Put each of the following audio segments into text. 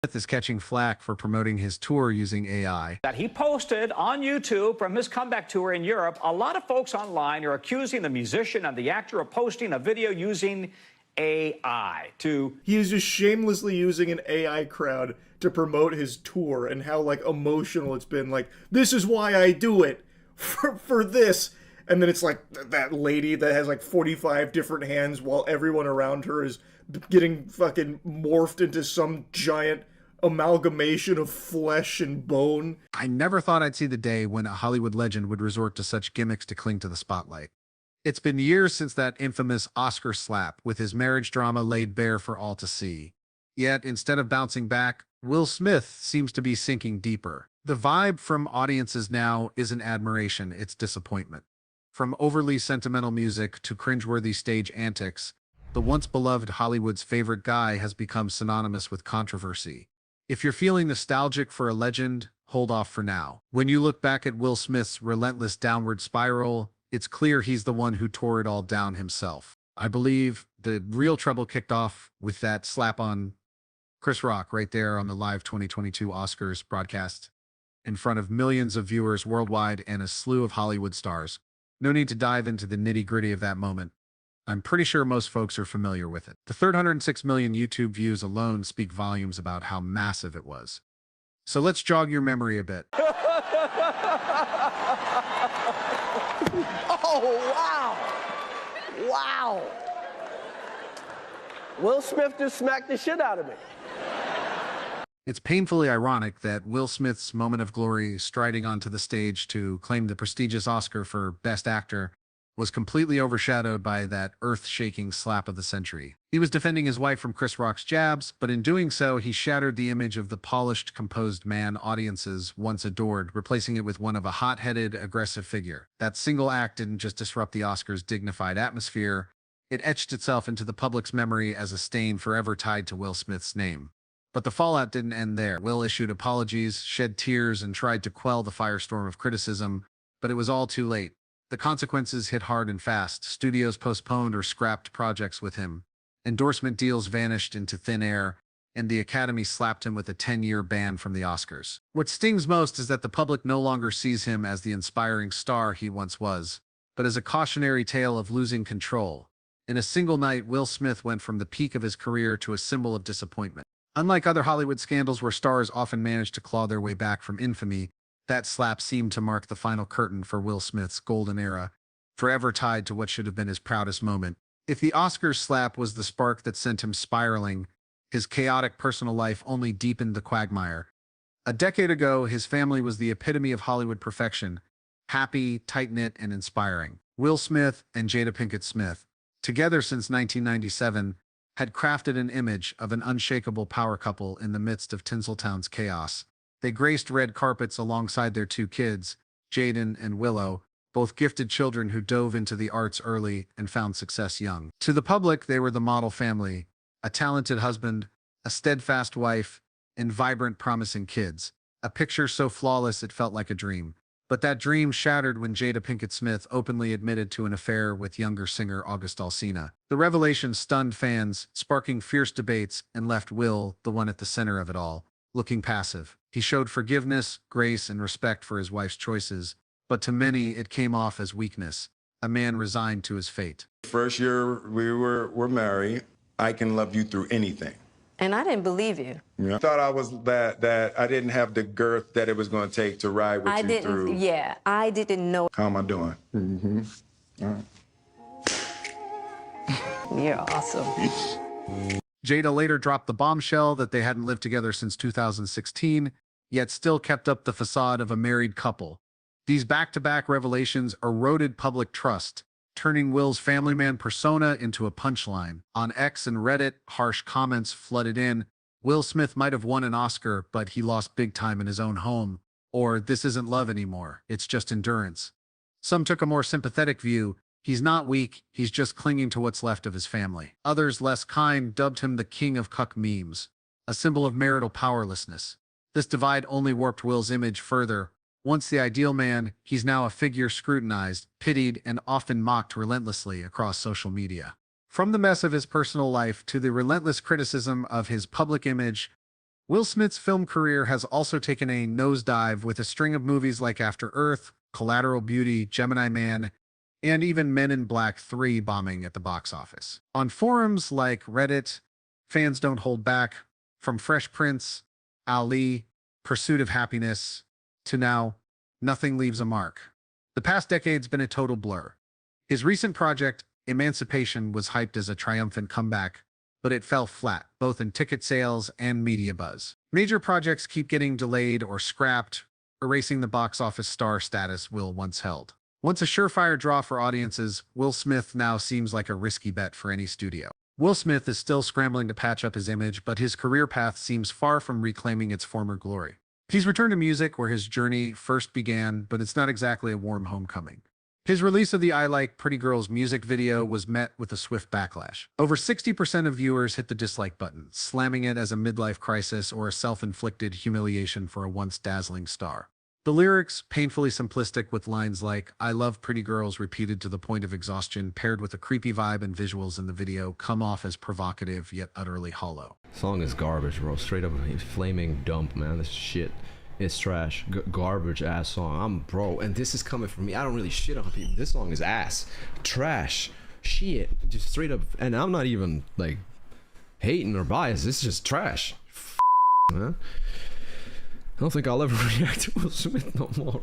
Smith is catching flack for promoting his tour using AI. That he posted on YouTube from his comeback tour in Europe. A lot of folks online are accusing the musician and the actor of posting a video using AI to... He is just shamelessly using an AI crowd to promote his tour, and how, like, emotional it's been. Like, this is why I do it, for this. And then it's like that lady that has like 45 different hands while everyone around her is getting fucking morphed into some giant amalgamation of flesh and bone. I never thought I'd see the day when a Hollywood legend would resort to such gimmicks to cling to the spotlight. It's been years since that infamous Oscar slap with his marriage drama laid bare for all to see. Yet, instead of bouncing back, Will Smith seems to be sinking deeper. The vibe from audiences now isn't admiration, it's disappointment. From overly sentimental music to cringeworthy stage antics, the once beloved Hollywood's favorite guy has become synonymous with controversy. If you're feeling nostalgic for a legend, hold off for now. When you look back at Will Smith's relentless downward spiral, it's clear he's the one who tore it all down himself. I believe the real trouble kicked off with that slap on Chris Rock right there on the live 2022 Oscars broadcast in front of millions of viewers worldwide and a slew of Hollywood stars. No need to dive into the nitty-gritty of that moment. I'm pretty sure most folks are familiar with it. The 306 million YouTube views alone speak volumes about how massive it was. So let's jog your memory a bit. Oh, wow. Wow. Will Smith just smacked the shit out of me. It's painfully ironic that Will Smith's moment of glory striding onto the stage to claim the prestigious Oscar for Best Actor was completely overshadowed by that earth-shaking slap of the century. He was defending his wife from Chris Rock's jabs, but in doing so, he shattered the image of the polished, composed man audiences once adored, replacing it with one of a hot-headed, aggressive figure. That single act didn't just disrupt the Oscars' dignified atmosphere, it etched itself into the public's memory as a stain forever tied to Will Smith's name. But the fallout didn't end there. Will issued apologies, shed tears, and tried to quell the firestorm of criticism, but it was all too late. The consequences hit hard and fast. Studios postponed or scrapped projects with him. Endorsement deals vanished into thin air, and the Academy slapped him with a 10-year ban from the Oscars. What stings most is that the public no longer sees him as the inspiring star he once was, but as a cautionary tale of losing control. In a single night, Will Smith went from the peak of his career to a symbol of disappointment. Unlike other Hollywood scandals where stars often manage to claw their way back from infamy, that slap seemed to mark the final curtain for Will Smith's golden era, forever tied to what should have been his proudest moment. If the Oscars slap was the spark that sent him spiraling, his chaotic personal life only deepened the quagmire. A decade ago, his family was the epitome of Hollywood perfection, happy, tight-knit, and inspiring. Will Smith and Jada Pinkett Smith, together since 1997, had crafted an image of an unshakable power couple in the midst of Tinseltown's chaos. They graced red carpets alongside their two kids, Jaden and Willow, both gifted children who dove into the arts early and found success young. To the public, they were the model family, a talented husband, a steadfast wife, and vibrant, promising kids. A picture so flawless it felt like a dream. But that dream shattered when Jada Pinkett Smith openly admitted to an affair with younger singer August Alsina. The revelation stunned fans, sparking fierce debates, and left Will, the one at the center of it all, looking passive. He showed forgiveness, grace, and respect for his wife's choices, but to many it came off as weakness, a man resigned to his fate. First year we were married, I can love you through anything. And I didn't believe you. Yeah. I thought I was that I didn't have the girth that it was going to take to ride with you through. Yeah, I didn't know. How am I doing? Mm-hmm. All right. You're awesome. Jada later dropped the bombshell that they hadn't lived together since 2016, yet still kept up the facade of a married couple. These back-to-back revelations eroded public trust, turning Will's family man persona into a punchline. On X and Reddit, harsh comments flooded in. Will Smith might have won an Oscar, but he lost big time in his own home. Or, this isn't love anymore, it's just endurance. Some took a more sympathetic view. He's not weak, he's just clinging to what's left of his family. Others, less kind, dubbed him the king of cuck memes, a symbol of marital powerlessness. This divide only warped Will's image further. Once the ideal man, he's now a figure scrutinized, pitied, and often mocked relentlessly across social media. From the mess of his personal life to the relentless criticism of his public image, Will Smith's film career has also taken a nosedive with a string of movies like After Earth, Collateral Beauty, Gemini Man, and even Men in Black 3 bombing at the box office. On forums like Reddit, fans don't hold back, from Fresh Prince, Ali, Pursuit of Happiness, to now, Nothing Leaves a Mark. The past decade's been a total blur. His recent project, Emancipation, was hyped as a triumphant comeback, but it fell flat, both in ticket sales and media buzz. Major projects keep getting delayed or scrapped, erasing the box office star status Will once held. Once a surefire draw for audiences, Will Smith now seems like a risky bet for any studio. Will Smith is still scrambling to patch up his image, but his career path seems far from reclaiming its former glory. He's returned to music where his journey first began, but it's not exactly a warm homecoming. His release of the I Like Pretty Girls music video was met with a swift backlash. Over 60% of viewers hit the dislike button, slamming it as a midlife crisis or a self-inflicted humiliation for a once dazzling star. The lyrics, painfully simplistic with lines like, "I love pretty girls," repeated to the point of exhaustion, paired with a creepy vibe and visuals in the video, come off as provocative yet utterly hollow. Song is garbage, bro. Straight up flaming dump, man. This shit. It's trash. Garbage ass song. Bro, and this is coming from me. I don't really shit on people. This song is ass. Trash. Shit. Just straight up. And I'm not even like hating or biased. This is just trash. Man. I don't think I'll ever react to Will Smith no more.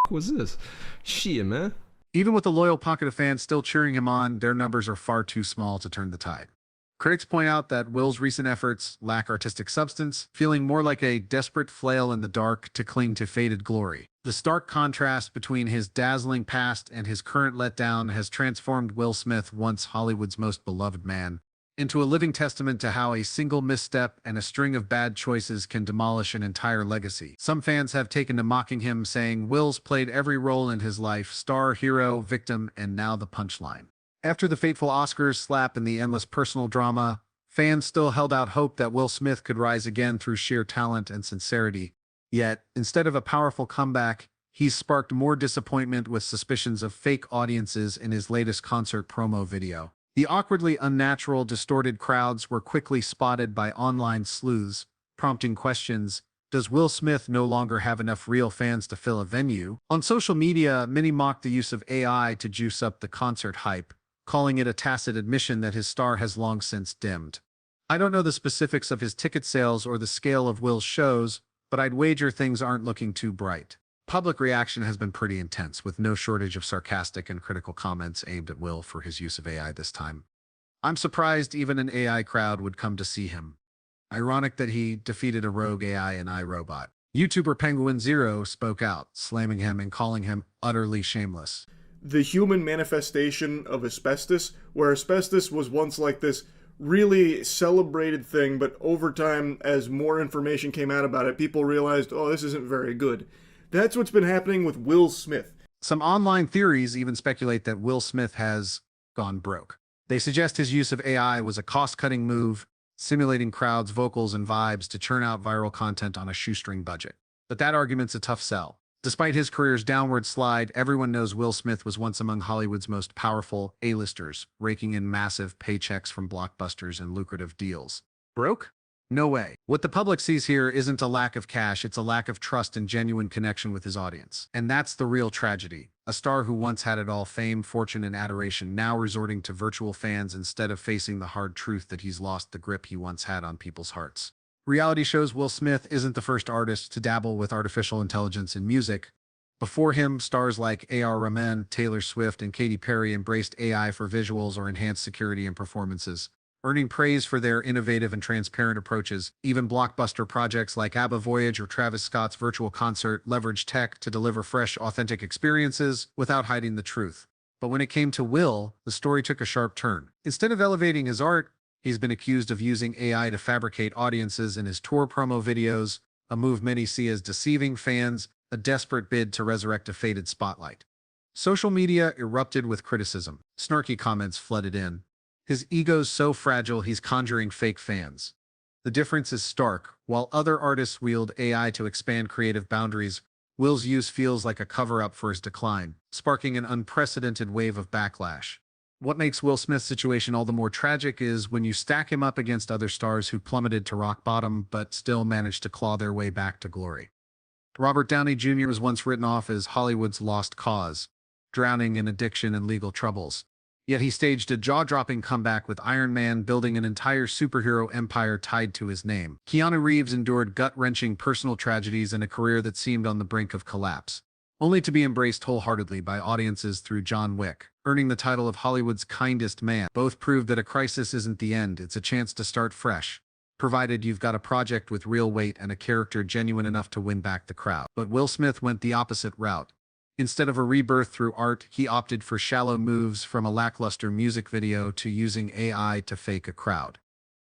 What's this? Shit, man. Even with a loyal pocket of fans still cheering him on, their numbers are far too small to turn the tide. Critics point out that Will's recent efforts lack artistic substance, feeling more like a desperate flail in the dark to cling to faded glory. The stark contrast between his dazzling past and his current letdown has transformed Will Smith, once Hollywood's most beloved man, into a living testament to how a single misstep and a string of bad choices can demolish an entire legacy. Some fans have taken to mocking him, saying Will's played every role in his life: star, hero, victim, and now the punchline. After the fateful Oscars slap and the endless personal drama, fans still held out hope that Will Smith could rise again through sheer talent and sincerity. Yet, instead of a powerful comeback, he's sparked more disappointment with suspicions of fake audiences in his latest concert promo video. The awkwardly unnatural, distorted crowds were quickly spotted by online sleuths, prompting questions: does Will Smith no longer have enough real fans to fill a venue? On social media, many mocked the use of AI to juice up the concert hype, calling it a tacit admission that his star has long since dimmed. I don't know the specifics of his ticket sales or the scale of Will's shows, but I'd wager things aren't looking too bright. Public reaction has been pretty intense, with no shortage of sarcastic and critical comments aimed at Will for his use of AI this time. I'm surprised even an AI crowd would come to see him. Ironic that he defeated a rogue AI in iRobot. YouTuber Penguin Zero spoke out, slamming him and calling him utterly shameless. The human manifestation of asbestos, where asbestos was once like this really celebrated thing, but over time, as more information came out about it, people realized, oh, this isn't very good. That's what's been happening with Will Smith. Some online theories even speculate that Will Smith has gone broke. They suggest his use of AI was a cost-cutting move, simulating crowds' vocals and vibes to churn out viral content on a shoestring budget. But that argument's a tough sell. Despite his career's downward slide, everyone knows Will Smith was once among Hollywood's most powerful A-listers, raking in massive paychecks from blockbusters and lucrative deals. Broke? No way. What the public sees here isn't a lack of cash, it's a lack of trust and genuine connection with his audience. And that's the real tragedy. A star who once had it all: fame, fortune, and adoration, now resorting to virtual fans instead of facing the hard truth that he's lost the grip he once had on people's hearts. Reality shows Will Smith isn't the first artist to dabble with artificial intelligence in music. Before him, stars like A.R. Rahman, Taylor Swift, and Katy Perry embraced AI for visuals or enhanced security and performances, earning praise for their innovative and transparent approaches. Even blockbuster projects like ABBA Voyage or Travis Scott's virtual concert leveraged tech to deliver fresh, authentic experiences without hiding the truth. But when it came to Will, the story took a sharp turn. Instead of elevating his art, he's been accused of using AI to fabricate audiences in his tour promo videos, a move many see as deceiving fans, a desperate bid to resurrect a faded spotlight. Social media erupted with criticism. Snarky comments flooded in. His ego's so fragile he's conjuring fake fans. The difference is stark. While other artists wield AI to expand creative boundaries, Will's use feels like a cover-up for his decline, sparking an unprecedented wave of backlash. What makes Will Smith's situation all the more tragic is when you stack him up against other stars who plummeted to rock bottom but still managed to claw their way back to glory. Robert Downey Jr. was once written off as Hollywood's lost cause, drowning in addiction and legal troubles. Yet he staged a jaw-dropping comeback with Iron Man, building an entire superhero empire tied to his name. Keanu Reeves endured gut-wrenching personal tragedies and a career that seemed on the brink of collapse, only to be embraced wholeheartedly by audiences through John Wick, earning the title of Hollywood's kindest man. Both prove that a crisis isn't the end, it's a chance to start fresh, provided you've got a project with real weight and a character genuine enough to win back the crowd. But Will Smith went the opposite route. Instead of a rebirth through art, he opted for shallow moves, from a lackluster music video to using AI to fake a crowd.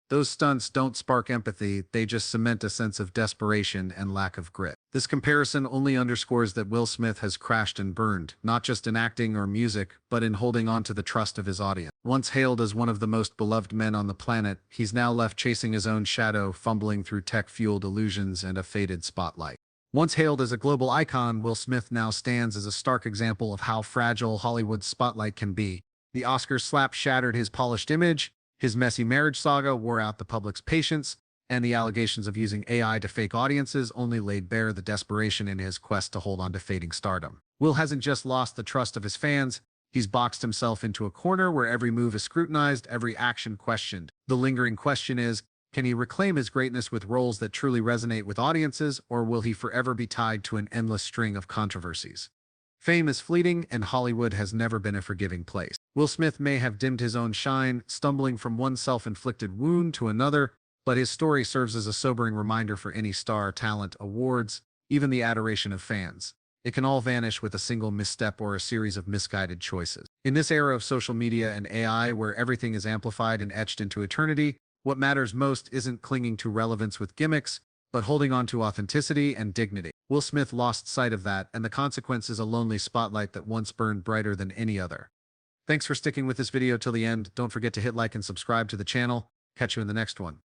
Those stunts don't spark empathy, they just cement a sense of desperation and lack of grit. This comparison only underscores that Will Smith has crashed and burned, not just in acting or music, but in holding on to the trust of his audience. Once hailed as one of the most beloved men on the planet, he's now left chasing his own shadow, fumbling through tech-fueled illusions and a faded spotlight. Once hailed as a global icon, Will Smith now stands as a stark example of how fragile Hollywood's spotlight can be. The Oscars slap shattered his polished image, his messy marriage saga wore out the public's patience, and the allegations of using AI to fake audiences only laid bare the desperation in his quest to hold on to fading stardom. Will hasn't just lost the trust of his fans, he's boxed himself into a corner where every move is scrutinized, every action questioned. The lingering question is, can he reclaim his greatness with roles that truly resonate with audiences, or will he forever be tied to an endless string of controversies? Fame is fleeting, and Hollywood has never been a forgiving place. Will Smith may have dimmed his own shine, stumbling from one self-inflicted wound to another, but his story serves as a sobering reminder for any star, talent, awards, even the adoration of fans. It can all vanish with a single misstep or a series of misguided choices. In this era of social media and AI, where everything is amplified and etched into eternity, what matters most isn't clinging to relevance with gimmicks, but holding on to authenticity and dignity. Will Smith lost sight of that, and the consequence is a lonely spotlight that once burned brighter than any other. Thanks for sticking with this video till the end. Don't forget to hit like and subscribe to the channel. Catch you in the next one.